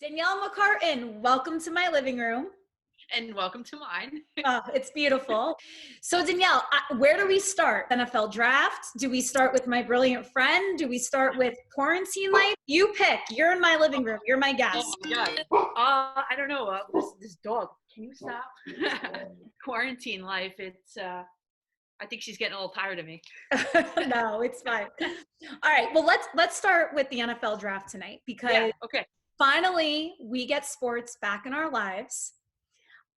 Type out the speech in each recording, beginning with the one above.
Danielle McCartan, welcome to my living room. And welcome to mine. Oh, it's beautiful. So Danielle, where do we start? NFL draft? Do we start with my brilliant friend? Do we start with quarantine life? You pick. You're in my living room. You're my Oh guest. my god. I don't know. This dog. Can you stop? Quarantine life. I think she's getting a little tired of me. No, it's fine. All right. Well, let's start with the NFL draft tonight Yeah. because Okay. finally we get sports back in our lives.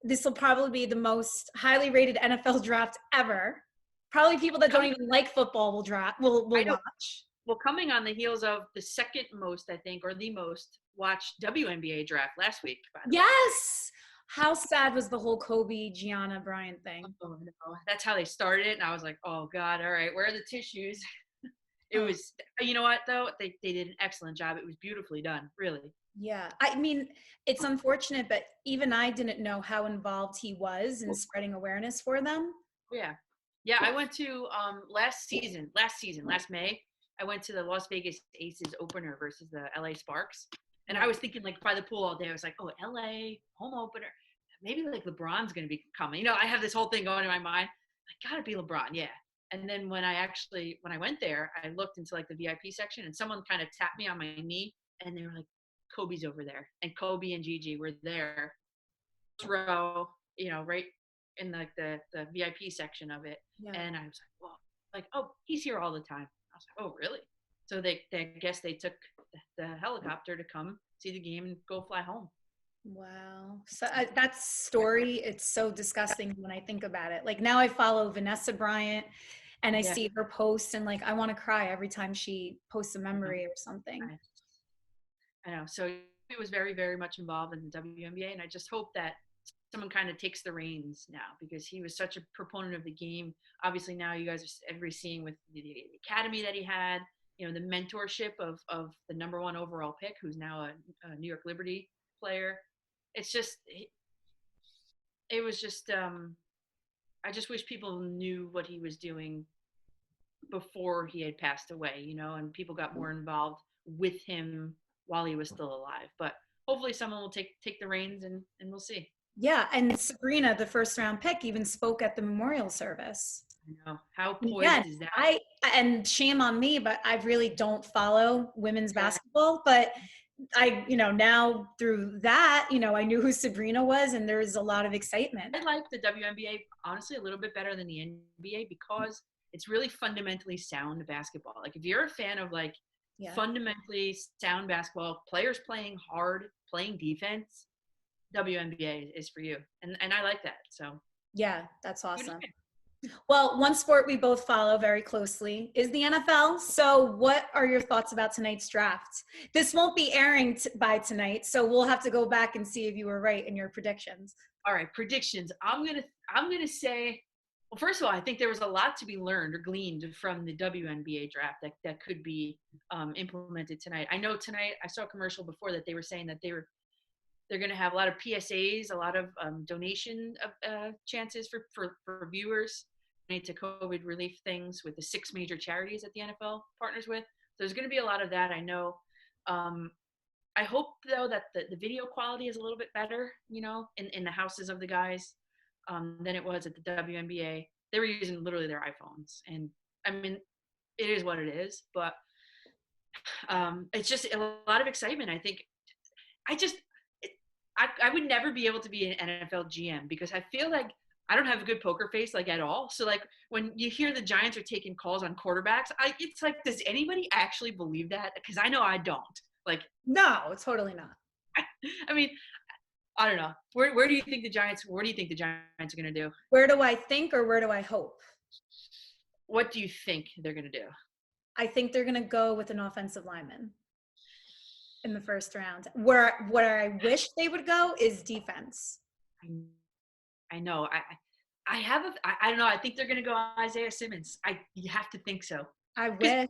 This will probably be the most highly rated NFL draft ever. Probably people that don't Coming. even like football will I know. watch. Well, coming on the heels of the second most, I think, or the most watched WNBA draft last week. By the way. Yes. How sad was the whole Kobe Gianna Bryant thing? Oh no. That's how they started it, and I was like, oh god. All right. Where are the tissues? It Oh, was. You know what though? They did an excellent job. It was beautifully done. Really. yeah. I mean, it's unfortunate, but even I didn't know how involved he was in spreading awareness for them. Yeah. Yeah, I went to last May, I went to the Las Vegas Aces opener versus the LA Sparks. And I Yeah. was thinking like by the pool all day, I was like, oh, LA home opener. Maybe like LeBron's gonna be coming. I have this whole thing going in my mind. I gotta be LeBron, yeah. And then when I went there, I looked into like the VIP section and someone kind of tapped me on my knee and they were like, Kobe's over there. And Kobe and Gigi were there, row, right in the VIP section of it. Yeah. And I was like, well, like, oh, he's here all the time. I was like, oh, really? So I guess they took the helicopter to come see the game and go fly home. Wow. So that story, it's so disgusting when I think about it. Like now I follow Vanessa Bryant and I Yeah, see her posts and like I want to cry every time she posts a I know. memory or something. I know. So he was very, very much involved in the WNBA, and I just hope that someone kind of takes the reins now because he was such a proponent of the game. Obviously, now you guys are everybody's seeing with the academy that he had, the mentorship of the number one overall pick, who's now a New York Liberty player. It's just, it was just, I just wish people knew what he was doing before he had passed away, and people got more involved with him while he was still alive. But hopefully someone will take the reins and we'll see. Yeah. And Sabrina, the first round pick, even spoke at the memorial service. I know. How And again, poised is that? and shame on me, but I really don't follow women's Yeah. basketball. But now through that, I knew who Sabrina was and there was a lot of excitement. I like the WNBA honestly a little bit better than the NBA because it's really fundamentally sound basketball. Like if you're a fan of like Yeah. fundamentally sound basketball, players playing hard, playing defense, WNBA is for you. And I like that. So Yeah, that's good awesome. to Well, one sport we both follow very closely is the NFL. So, what are your thoughts about tonight's draft? This won't be airing by tonight, so we'll have to go back and see if you were right in your predictions. All right, predictions. I'm gonna say, well, first of all, I think there was a lot to be learned or gleaned from the WNBA draft that could be implemented tonight. I know tonight I saw a commercial before that they were saying that they're going to have a lot of PSAs, a lot of donation chances for viewers to COVID relief things with the 6 major charities that the NFL partners with. So there's going to be a lot of that. I know. I hope though that the video quality is a little bit better, in the houses of the guys than it was at the WNBA. They were using literally their iPhones, and I mean, it is what it is. But it's just a lot of excitement. I think I just I would never be able to be an NFL GM because I feel like I don't have a good poker face like at all. So like when you hear the Giants are taking calls on quarterbacks, it's like, does anybody actually believe that? Because I know I don't. Like, No, totally not. I mean, I don't know. Where do you think the Giants? What do you think the Giants are going to do? Where do I think or where do I hope? What do you think they're going to do? I think they're going to go with an offensive lineman in the first round. Where I wish they would go is defense. I know. I don't know. I think they're going to go Isaiah Simmons. You have to think so. I wish.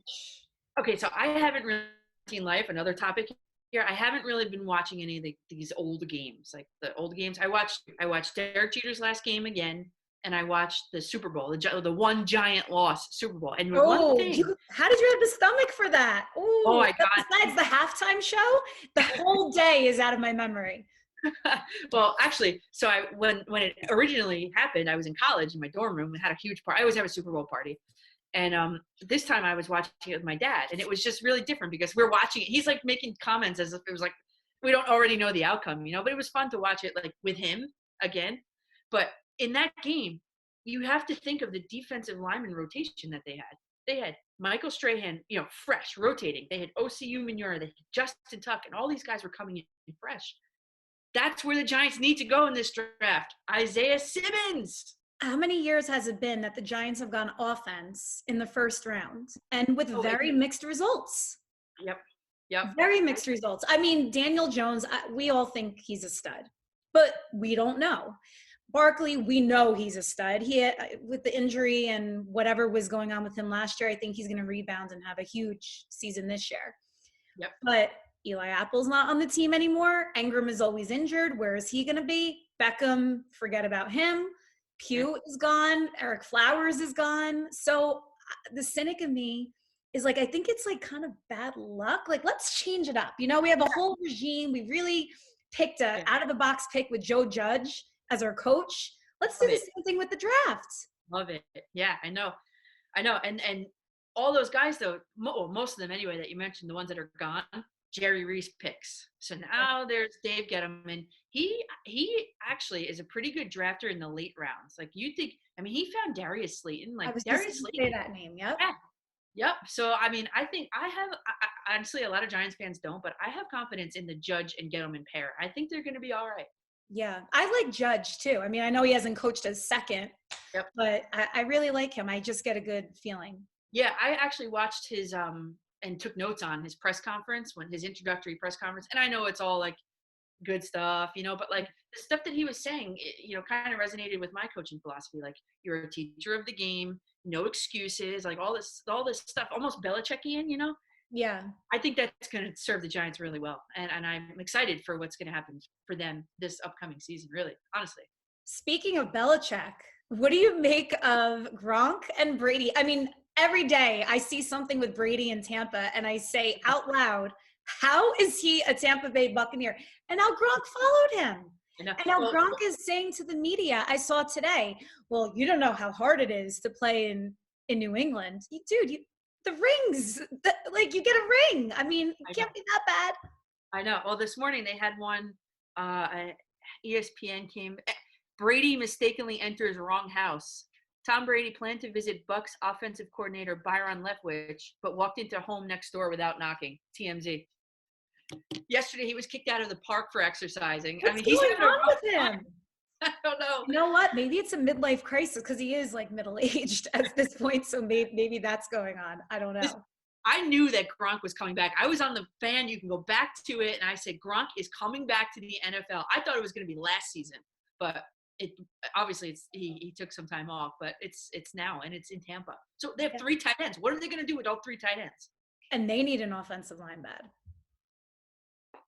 Okay, so I haven't really seen life. Another topic here. I haven't really been watching any of these old games, like the old games. I watched Derek Jeter's last game again. and I watched the Super Bowl, the one giant loss Super Bowl. And one Oh, thing, how did you have the stomach for that? oh Oh, my God. besides the halftime show, the whole day is out of my memory. Well, actually, so when it originally happened, I was in college in my dorm room. We had a huge party. I always have a Super Bowl party. And this time I was watching it with my dad, and it was just really different because we're watching it. He's like making comments as if it was like we don't already know the outcome, but it was fun to watch it like with him again. But in that game, you have to think of the defensive lineman rotation that they had. They had Michael Strahan, fresh, rotating. They had OCU Manura, they had Justin Tuck, and all these guys were coming in fresh. That's where the Giants need to go in this draft. Isaiah Simmons. How many years has it been that the Giants have gone offense in the first round and with very mixed results? Yep. Very mixed results. I mean, Daniel Jones, we all think he's a stud, but we don't know. Barkley, we know he's a stud. With the injury and whatever was going on with him last year, I think he's going to rebound and have a huge season this year. Yep. But Eli Apple's not on the team anymore. Engram is always injured. Where is he going to be? Beckham, forget about him. Pugh is gone. Eric Flowers is gone. So the cynic of me is like, I think it's like kind of bad luck. Like, let's change it up. We have a whole regime. We really picked a out of the box pick with Joe Judge as our coach. Let's do the same thing with the draft. Love it. Yeah, I know. And all those guys though, most of them anyway that you mentioned, the ones that are gone, Jerry Reese picks. So now there's Dave Gettleman. He actually is a pretty good drafter in the late rounds. Like you think, he found Darius Slayton. Like Darius Slayton. Say that name. Yep. Yeah. Yep. So I think I honestly, a lot of Giants fans don't, but I have confidence in the Judge and Gettleman pair. I think they're going to be all right. Yeah, I like Judge too. I know he hasn't coached as second, but I really like him. I just get a good feeling. Yeah, I actually watched his and took notes on his press conference, his introductory press conference. And I know it's all like good stuff, but like the stuff that he was saying, kind of resonated with my coaching philosophy. Like you're a teacher of the game, no excuses, like all this stuff, almost Belichickian, Yeah. I think that's going to serve the Giants really well. And I'm excited for what's going to happen for them this upcoming season, really, honestly. Speaking of Belichick, what do you make of Gronk and Brady? Every day I see something with Brady in Tampa and I say out loud, how is he a Tampa Bay Buccaneer? And now Gronk followed him. And now Gronk is saying to the media, I saw today, well, you don't know how hard it is to play in New England. Dude, the rings, you get a ring. It can't be that bad. I know. Well, this morning they had one, ESPN came, Brady mistakenly enters wrong house. Tom Brady planned to visit Bucs offensive coordinator Byron Leftwich, but walked into home next door without knocking. TMZ. Yesterday, he was kicked out of the park for exercising. What's going on with him? I don't know. You know what? Maybe it's a midlife crisis because he is like middle-aged at this point. So maybe that's going on. I don't know. I knew that Gronk was coming back. I was on the fan. You can go back to it. And I said, Gronk is coming back to the NFL. I thought it was going to be last season, but he took some time off, but it's now, and it's in Tampa. So they have 3 tight ends. What are they going to do with all 3 tight ends? And they need an offensive line bad.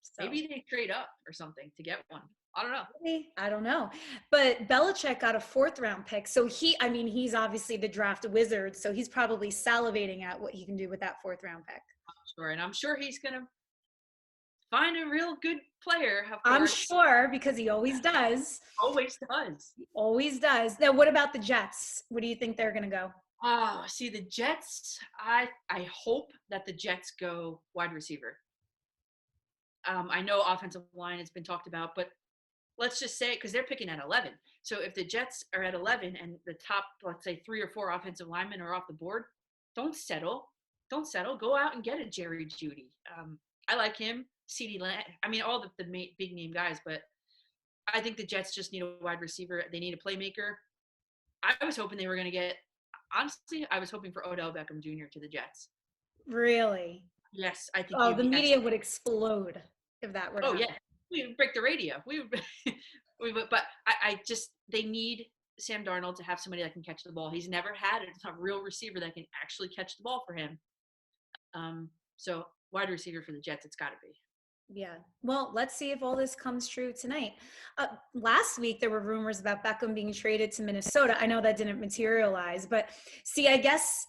So. Maybe they trade up or something to get one. I don't know. I don't know. But Belichick got a 4th round pick. So he's obviously the draft wizard. So he's probably salivating at what he can do with that 4th round pick. Sure. And I'm sure he's going to find a real good player. I'm sure, because he always does. Always does. He always does. Now, what about the Jets? What do you think they're going to go? Oh, see, the Jets, I hope that the Jets go wide receiver. I know offensive line has been talked about, but let's just say, because they're picking at 11. So if the Jets are at 11 and the top, let's say 3 or 4 offensive linemen are off the board, don't settle. Go out and get a Jerry Jeudy. I like him. CeeDee Lamb. All the big name guys, but I think the Jets just need a wide receiver. They need a playmaker. I was hoping they were going to get, honestly, I was hoping for Odell Beckham Jr. to the Jets. Really? Yes, I think. Oh, the media would explode if that were. Oh yeah, we would break the radio. We would, but they need Sam Darnold to have somebody that can catch the ball. He's never had a real receiver that can actually catch the ball for him. So wide receiver for the Jets, it's got to be. Yeah. Well, let's see if all this comes true tonight. Last week, there were rumors about Beckham being traded to Minnesota. I know that didn't materialize, but see, I guess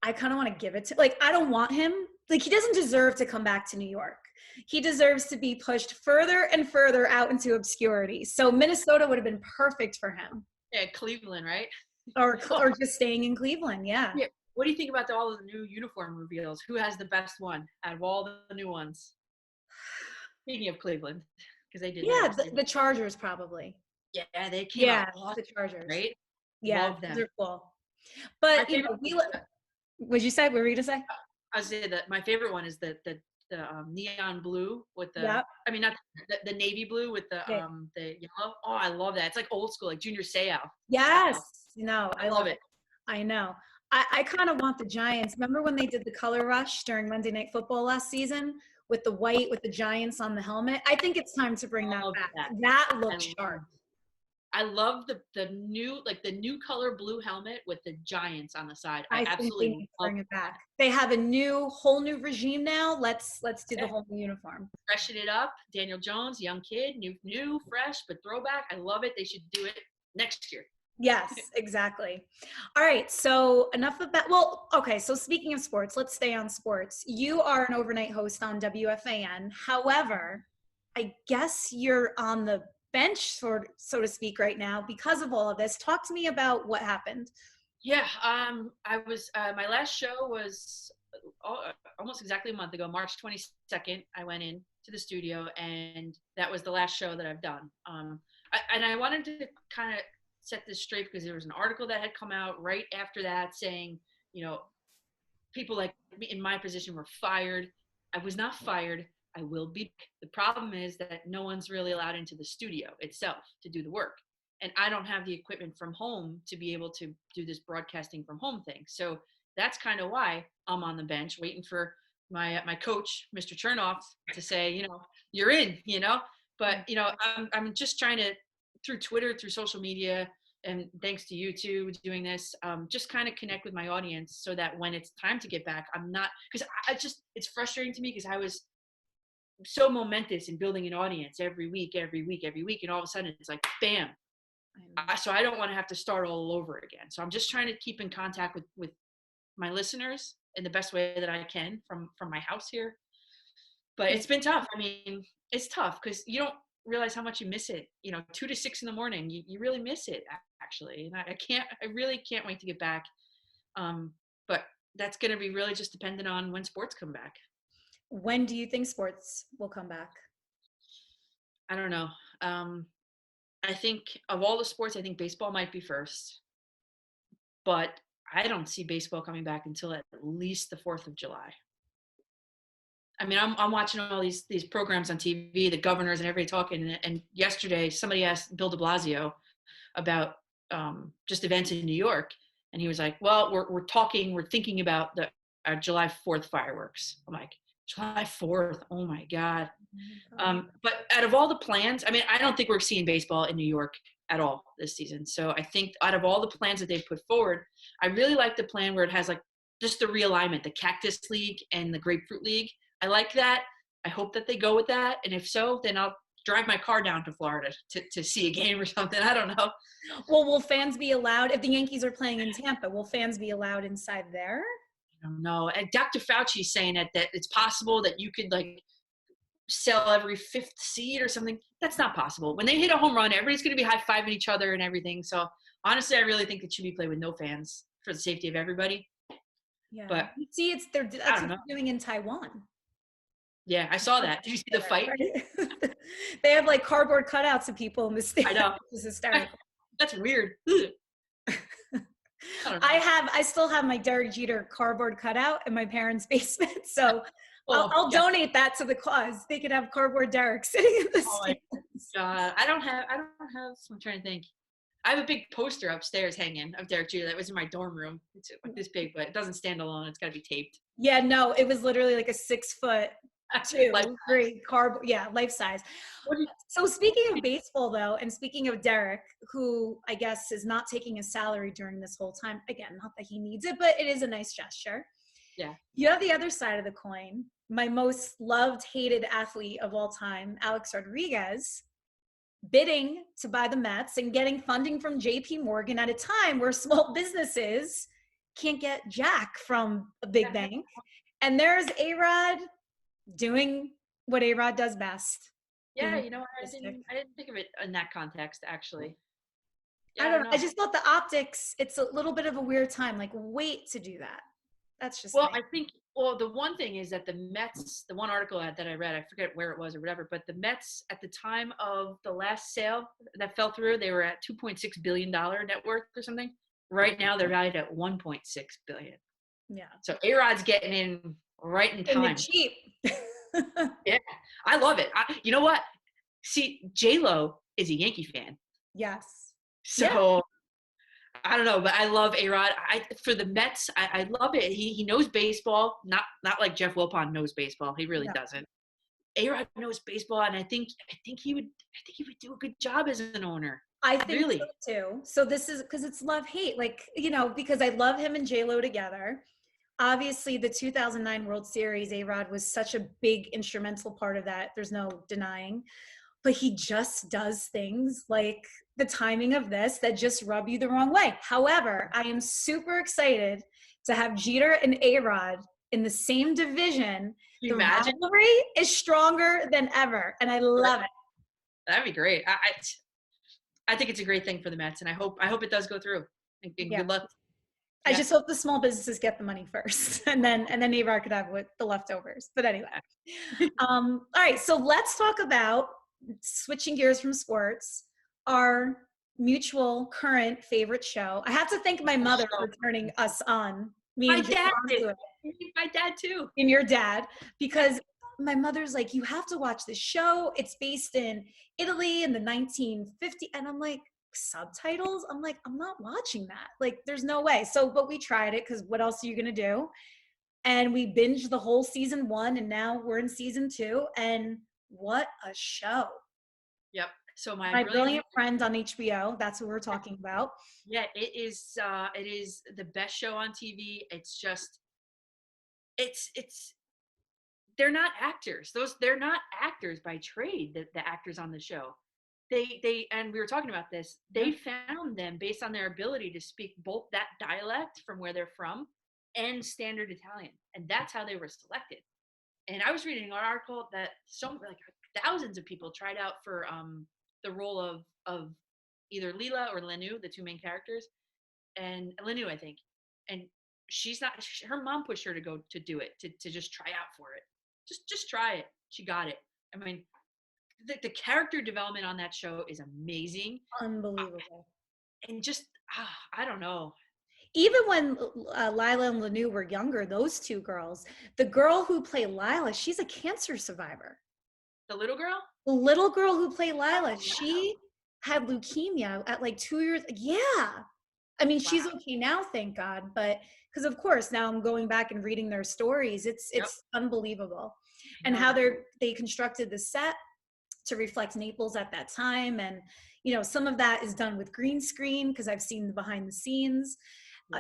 I kind of want to give it to, like, I don't want him. Like, he doesn't deserve to come back to New York. He deserves to be pushed further and further out into obscurity. So Minnesota would have been perfect for him, Yeah, Cleveland, right? or just staying in Cleveland. Yeah. Yeah. What do you think about all of the new uniform reveals? Who has the best one out of all the new ones? Speaking of Cleveland, because they did Yeah. theirs. The Chargers, probably. Yeah, they came out Yeah. awesome, The Chargers. right? Yeah. Love Those them. are cool. My But, favorite. what'd you say? What were you going to say? I say that my favorite one is the neon blue with the. Yep. I mean, not the navy blue with Yeah. the yellow. Oh, I love that. It's like old school, like Junior Seau Yes. style. No, I love it. I know. I kind of want the Giants. Remember when they did the color rush during Monday Night Football last season with the white with the Giants on the helmet? I think it's time to bring that Love back. that. That I looks love sharp. I love the new the new color blue helmet with the Giants on the side. I I think they absolutely need to love bring it that. back. They have a whole new regime now. Let's do the Yeah. whole new uniform. Freshen it up. Daniel Jones, young kid, new, fresh, but throwback. I love it. They should do it next year. Yes, exactly. All right. So enough about, well, okay. So speaking of sports, let's stay on sports. You are an overnight host on WFAN. However, I guess you're on the bench, so to speak, right now because of all of this. Talk to me about what happened. Yeah, I was my last show was almost exactly a month ago, March 22nd. I went in to the studio, and that was the last show that I've done. And I wanted to kind of set this straight because there was an article that had come out right after that saying, you know, people like me in my position were fired. I was not fired. I will be. The problem is that no one's really allowed into the studio itself to do the work. And I don't have the equipment from home to be able to do this broadcasting from home thing. So that's kind of why I'm on the bench waiting for my coach, Mr. Chernoff, to say, you're in, But I'm just trying to, through Twitter, through social media, and thanks to you too doing this, just kind of connect with my audience so that when it's time to get back, I'm not, because it's frustrating to me because I was so momentous in building an audience every week, and all of a sudden it's like bam. So I don't want to have to start all over again. So I'm just trying to keep in contact with my listeners in the best way that I can from my house here. But it's been tough. I mean, it's tough because you don't realize how much you miss it. 2 to 6 in the morning, you really miss it actually. And I really can't wait to get back. But that's going to be really just dependent on when sports come back. When do you think sports will come back? I don't know. I think of all the sports, I think baseball might be first, but I don't see baseball coming back until at least the 4th of July. I mean, I'm watching all these programs on TV, the governors and everybody talking. And yesterday, somebody asked Bill de Blasio about just events in New York, and he was like, "Well, we're thinking about our July 4th fireworks." I'm like, July 4th? Oh my God! But out of all the plans, I mean, I don't think we're seeing baseball in New York at all this season. So I think out of all the plans that they've put forward, I really like the plan where it has like just the realignment, the Cactus League and the Grapefruit League. I like that. I hope that they go with that. And if so, then I'll drive my car down to Florida to see a game or something. I don't know. Well, will fans be allowed, if the Yankees are playing in Tampa, will fans be allowed inside there? I don't know. And Dr. Fauci's saying that it's possible that you could like sell every 5th seed or something. That's not possible. When they hit a home run, everybody's going to be high-fiving each other and everything. So honestly, I really think it should be played with no fans for the safety of everybody. Yeah. But see, that's what they're doing in Taiwan. Yeah, I saw that. Did you see the fight? Right? They have like cardboard cutouts of people in the stadium. I know. This is hysterical. That's weird. I still have my Derek Jeter cardboard cutout in my parents' basement. So I'll donate that to the cause. They could have cardboard Derek sitting in the stands. I don't have, I'm trying to think. I have a big poster upstairs hanging of Derek Jeter that was in my dorm room. It's like this big, but it doesn't stand alone. It's got to be taped. Yeah, no, it was literally like a 6'2", 3 cardboard. Yeah, life size. So speaking of baseball though, and speaking of Derek, who I guess is not taking a salary during this whole time. Again, not that he needs it, but it is a nice gesture. Yeah. You have the other side of the coin. my most loved, hated athlete of all time, Alex Rodriguez, bidding to buy the Mets and getting funding from JP Morgan at a time where small businesses can't get jack from a big bank. And there's A-Rod doing what A-Rod does best. Yeah, Being you know what? artistic. I didn't think of it in that context, actually. Yeah, I I don't don't know. I know. just thought the optics, it's a little bit of a weird time. Like, wait to do that. That's just Well, me. I think, well, the one thing is that the Mets, the one article that I read, I forget where it was or whatever, but the Mets at the time of the last sale that fell through, they were at $2.6 billion net worth or something. Right now, they're valued at 1.6 billion. Yeah. So A-Rod's getting in right in In the time. cheap. Yeah, I love it. You know what? See, J-Lo is a Yankee fan. Yes. Yeah. So I don't know, but I love A-Rod. For the Mets, I love it. He knows baseball, not like Jeff Wilpon knows baseball. He really No. doesn't. A-Rod knows baseball, and I think he would do a good job as an owner. I think Really. so too. So this is because it's love hate, like, because I love him and J-Lo together. Obviously, the 2009 World Series, A-Rod was such a big instrumental part of that. There's no denying. But he just does things like the timing of this that just rub you the wrong way. However, I am super excited to have Jeter and A-Rod in the same division. Can you The imagine? rivalry is stronger than ever, and I love it. That'd be great. I think it's a great thing for the Mets, and I hope it does go through. And Yeah. good luck. I Yeah. just hope the small businesses get the money first, and then A-Rod could have the leftovers. But anyway, all right. So let's talk about, switching gears from sports, our mutual current favorite show. I have to thank my mother for turning us on. Me My and Jim dad onto did. it, My dad too. and your dad, because my mother's like, you have to watch this show. It's based in Italy in the 1950s, and I'm like, subtitles? I'm like, I'm not watching that. Like, there's no way. So, but we tried it because what else are you gonna do? And we binged the whole season 1, and now we're in season 2, and what a show. Yep. So My Brilliant Friend on HBO, that's what we're talking about. Yeah, it is the best show on TV. It's just it's they're not actors. They're not actors by trade, the actors on the show. They and we were talking about this. They found them based on their ability to speak both that dialect from where they're from and standard Italian. And that's how they were selected. And I was reading an article that thousands of people tried out for the role of either Lila or Lenu, the two main characters, and Lenu, I think. And she's not. Her mom pushed her to go to do it, to just try out for it. Just try it. She got it. I mean, the character development on that show is amazing. Unbelievable. And just I don't know. Even when Lila and Lanu were younger, those two girls, the girl who played Lila, she's a cancer survivor. The little girl? The little girl who played Lila, wow. She had leukemia at like 2 years. Yeah. I mean, she's okay now, thank God. But because of course now I'm going back and reading their stories. It's unbelievable. And how they constructed the set to reflect Naples at that time. And, some of that is done with green screen because I've seen the behind the scenes.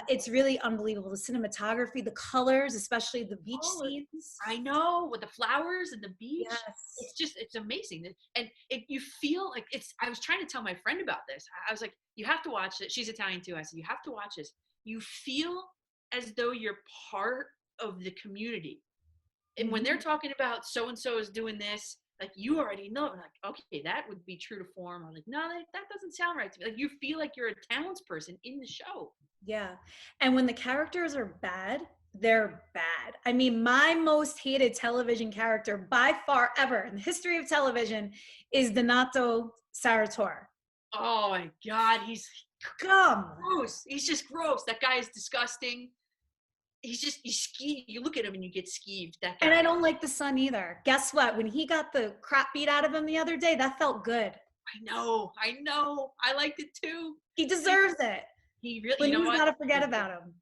It's really unbelievable. The cinematography, the colors, especially the beach scenes. I know, with the flowers and the beach. Yes. It's amazing. And you feel like I was trying to tell my friend about this. I was like, you have to watch it. She's Italian too. I said, you have to watch this. You feel as though you're part of the community. And when they're talking about so-and-so is doing this, like, you already know, like, okay, that would be true to form. I'm like, no, that doesn't sound right to me. Like, you feel like you're a townsperson in the show. Yeah. And when the characters are bad, they're bad. I mean, my most hated television character by far ever in the history of television is Donato Saratore. Oh my God, he's gross. He's just gross. That guy is disgusting. You look at him and you get skeeved. That guy. And I don't like the son either. Guess what? When he got the crap beat out of him the other day, that felt good. I know. I liked it too. He deserves it. He really. But you gotta forget about him.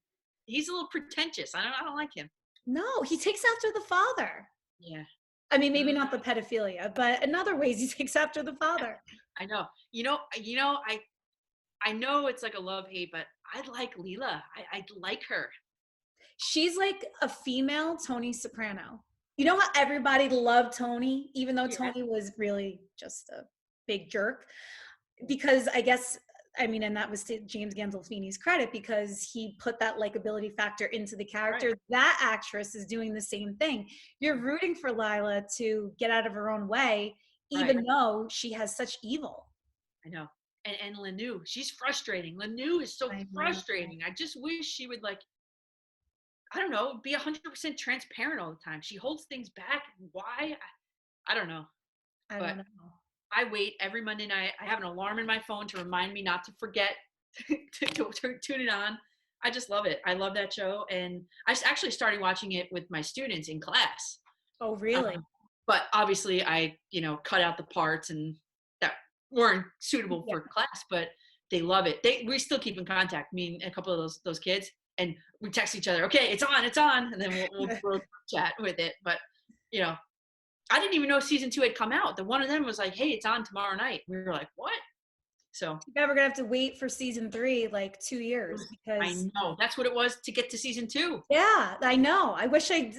He's a little pretentious. I don't like him. No, he takes after the father. Yeah. I mean, maybe not the pedophilia, but in other ways, he takes after the father. I know. I know it's like a love-hate, but I like Lila. I like her. She's like a female Tony Soprano. You know how everybody loved Tony, even though Yeah. Tony was really just a big jerk? Because I guess, I mean, and that was to James Gandolfini's credit because he put that likability factor into the Right. character. That actress is doing the same thing. You're rooting for Lila to get out of her own way, Right. even though she has such evil. I know. And Lanu, she's frustrating. Lanu is so I know. frustrating. I just wish she would like, I don't know, be 100% transparent all the time. She holds things back. Why? I don't know. I But don't know. I wait every Monday night. I have an alarm in my phone to remind me not to forget to tune it on. I just love it. I love that show. And actually started watching it with my students in class. Oh, really? But obviously I, cut out the parts and that weren't suitable Yeah. for class, but they love it. We still keep in contact, me and a couple of those kids, and we text each other, okay, it's on. And then we'll chat with it. But, I didn't even know season 2 had come out. The one of them was like, hey, it's on tomorrow night. We were like, what? So Yeah, we're gonna have to wait for season 3 like 2 years I because know that's what it was to get to season 2. yeah, I know. I wish I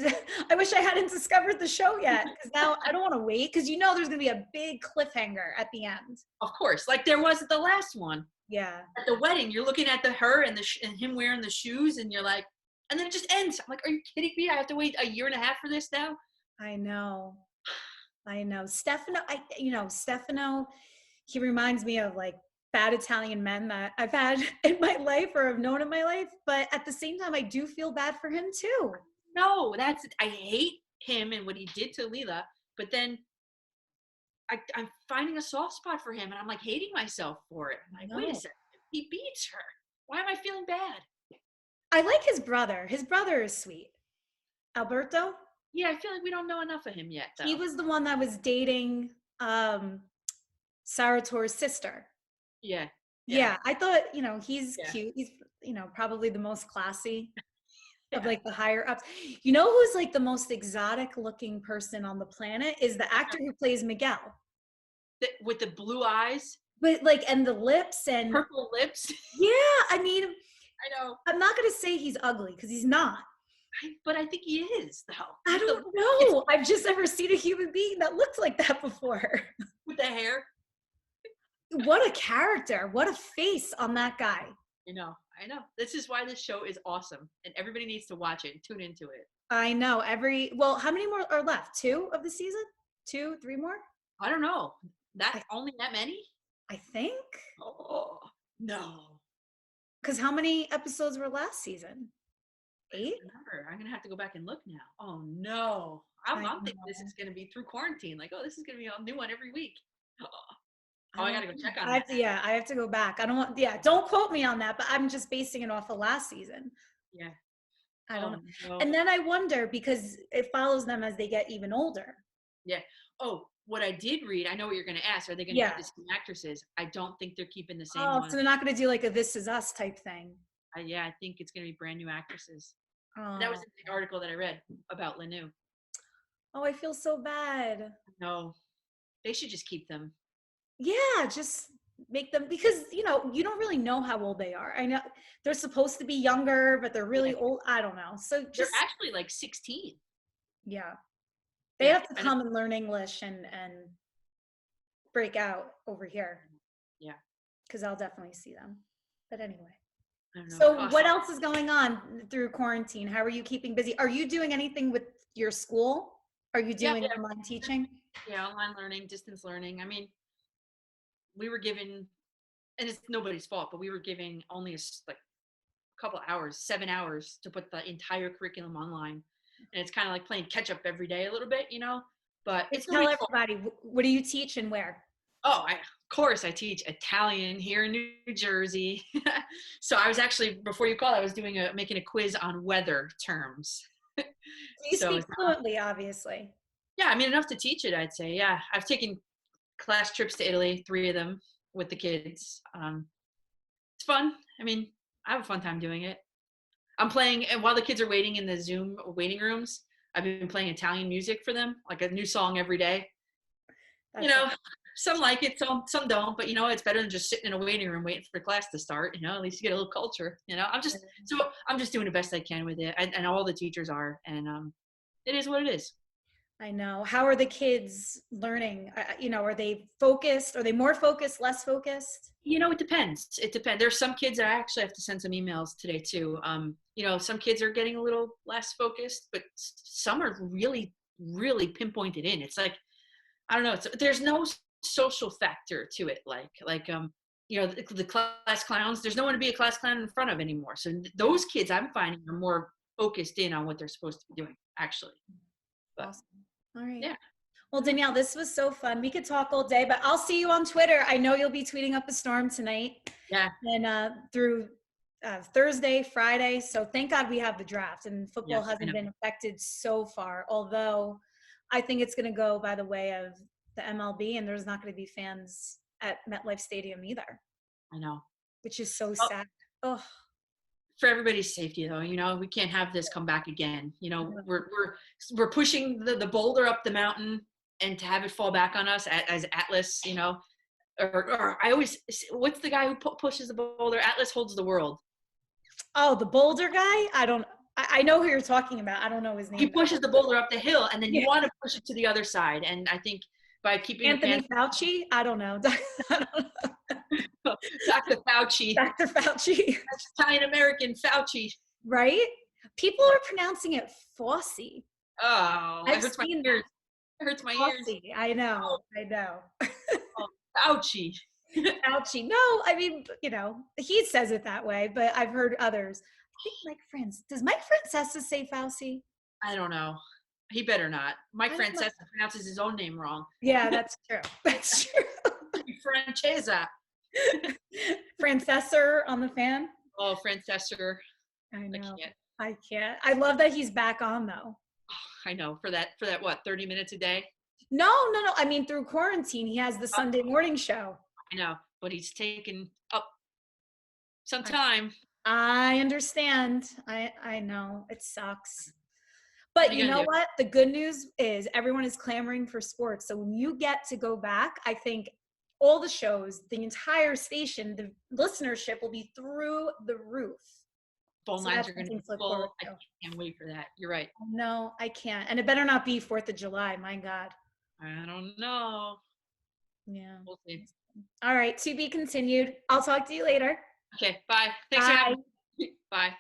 wish I hadn't discovered the show yet because now I don't want to wait because there's gonna be a big cliffhanger at the end. Of course, like there was at the last one. Yeah, At the wedding, you're looking at her and and him wearing the shoes, and you're like, and then it just ends. I'm like, are you kidding me? I have to wait a year and a half for this now. I know. I know. Stefano, he reminds me of like bad Italian men that I've had in my life or have known in my life, but at the same time I do feel bad for him too. No, I hate him and what he did to Leela, but then I'm finding a soft spot for him, and I'm like hating myself for it. I'm like, wait a No. second, he beats her. Why am I feeling bad? I like his brother. His brother is sweet. Alberto? Yeah, I feel like we don't know enough of him yet, though. He was the one that was dating Saratore's sister. Yeah. Yeah, I thought, he's Yeah. cute. He's, probably the most classy of like the higher ups. You know who's like the most exotic looking person on the planet is the actor who plays Miguel. With the blue eyes, But like, and the lips and purple lips. yeah, I mean, I know, I'm not going to say he's ugly because he's not. but I think he is though. I don't know. I've just never seen a human being that looked like that before. With the hair. What a character. What a face on that guy. I know. This is why this show is awesome, and everybody needs to watch it and tune into it. I know. How many more are left? 2 of the season? 2, 3 more? I don't know. Only that many? I think. Oh no. Because how many episodes were last season? 8? Remember, I'm gonna have to go back and look now. Oh no. I'm thinking this is gonna be through quarantine. Like, oh, this is gonna be a new one every week. Oh, I gotta go check on that. I have to go back. I don't want, don't quote me on that, but I'm just basing it off of last season. Yeah. I don't know. No. And then I wonder because it follows them as they get even older. Yeah. Oh, what I did read, I know what you're going to ask. Are they going to keep the same actresses? I don't think they're keeping the same ones. So they're not going to do like a This Is Us type thing. Yeah, I think it's going to be brand new actresses. Oh. That was the article that I read about Lanu. Oh, I feel so bad. No, they should just keep them. Yeah, just make them, because you don't really know how old they are. I know they're supposed to be younger, but they're really old. I don't know. So they're actually like 16. Yeah. They have to come and learn English and break out over here. Yeah. Because I'll definitely see them. But anyway. I don't know. So what else is going on through quarantine? How are you keeping busy? Are you doing anything with your school? Are you doing online teaching? Yeah, online learning, distance learning. I mean, we were given, and it's nobody's fault, but we were giving only a couple hours, 7 hours to put the entire curriculum online. And it's kind of like playing catch up every day a little bit, but it's tell everybody, what do you teach and where? Oh, of course I teach Italian here in New Jersey. So I was actually, before you called, I was making a quiz on weather terms. You speak fluently, obviously. Yeah, I mean, enough to teach it, I'd say. Yeah, I've taken class trips to Italy, 3 of them with the kids. It's fun. I mean, I have a fun time doing it. I'm playing, and while the kids are waiting in the Zoom waiting rooms, I've been playing Italian music for them, like a new song every day. Some like it, some don't, but it's better than just sitting in a waiting room waiting for class to start. At least you get a little culture. I'm just doing the best I can with it, and all the teachers are, and it is what it is. I know. How are the kids learning? Are they focused? Are they more focused, less focused? It depends. It depends. There's some kids that I actually have to send some emails today too. Some kids are getting a little less focused, but some are really, really pinpointed in. It's like, I don't know. There's no social factor to it. The class clowns, there's no one to be a class clown in front of anymore. So those kids I'm finding are more focused in on what they're supposed to be doing actually. But Awesome. All right. yeah. Well, Danielle, this was so fun. We could talk all day, but I'll see you on Twitter. I know you'll be tweeting up a storm tonight Yeah. and through Thursday, Friday. So thank God we have the draft, and football Yes, I hasn't know. been affected so far. Although I think it's going to go by the way of the MLB, and there's not going to be fans at MetLife Stadium either, I know. which is so Well, sad. Oh, for everybody's safety though, we can't have this come back again. no. We're pushing the boulder up the mountain, and to have it fall back on us as Atlas, or I always, what's the guy who pushes the boulder? Atlas holds the world. Oh, the Boulder guy? I know who you're talking about. I don't know his He name though. pushes the boulder up the hill, and then you Yeah. want to push it to the other side. And I think by keeping the Anthony fans, Fauci? I don't know. Dr. Fauci, Dr. Fauci. Italian American Fauci. Right? People are pronouncing it Fauci. Oh, I've it hurts my seen ears. It hurts my ears. Fauci. I know. Oh, I know. oh, Fauci. Fauci. No, I mean, he says it that way, but I've heard others. I think does Mike Francesa say Fauci? I don't know. He better not. Mike I don't know. Francesa pronounces his own name wrong. Yeah, that's true. That's true. Francesa. Francesor on the fan. Oh, Francesor. I I know. can't. I can't. I love that he's back on though. I know. For that, what, 30 minutes a day? No, no, no. I mean, through quarantine, he has the Sunday morning show. I know. But he's taken up some time. I understand. I know it sucks. What But are you you gonna know do? what? The good news is everyone is clamoring for sports. So when you get to go back, I think all the shows, the entire station, the listenership will be through the roof. Phone So lines that's are going to something be to look forward full. I to. can't wait for that. You're right. No, I can't. And it better not be 4th of July. My God. I don't know. Yeah. We'll see. All right. To be continued. I'll talk to you later. Okay. Bye. Thanks for Bye. having me. Bye.